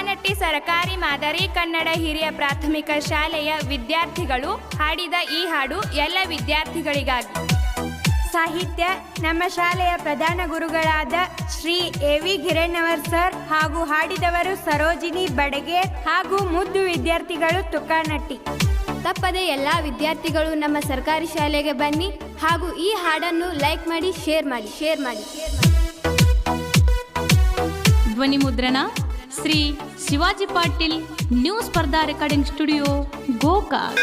ತುಕಾನಟ್ಟಿ ಸರ್ಕಾರಿ ಮಾದರಿ ಕನ್ನಡ ಹಿರಿಯ ಪ್ರಾಥಮಿಕ ಶಾಲೆಯ ವಿದ್ಯಾರ್ಥಿಗಳು ಹಾಡಿದ ಈ ಹಾಡು ಎಲ್ಲ ವಿದ್ಯಾರ್ಥಿಗಳಿಗಾಗಿ. ಸಾಹಿತ್ಯ ನಮ್ಮ ಶಾಲೆಯ ಪ್ರಧಾನ ಗುರುಗಳಾದ ಶ್ರೀ ಎ.ವಿ. ಗಿರಣ್ಣವರ್ ಸರ್ ಹಾಗೂ ಹಾಡಿದವರು ಸರೋಜಿನಿ ಬಡಗೇರ್ ಹಾಗೂ ಮುದ್ದು ವಿದ್ಯಾರ್ಥಿಗಳು ತುಕಾನಟ್ಟಿ. ತಪ್ಪದೆ ಎಲ್ಲ ವಿದ್ಯಾರ್ಥಿಗಳು ನಮ್ಮ ಸರ್ಕಾರಿ ಶಾಲೆಗೆ ಬನ್ನಿ ಹಾಗೂ ಈ ಹಾಡನ್ನು ಲೈಕ್ ಮಾಡಿ, ಶೇರ್ ಮಾಡಿ. ಧ್ವನಿ ಮುದ್ರಣ ಶ್ರೀ ಶಿವಾಜಿ ಪಾಟೀಲ್, ನ್ಯೂ ಸ್ಪರ್ಧಾ ರೆಕಾರ್ಡಿಂಗ್ ಸ್ಟುಡಿಯೋ, ಗೋಕಾಕ್.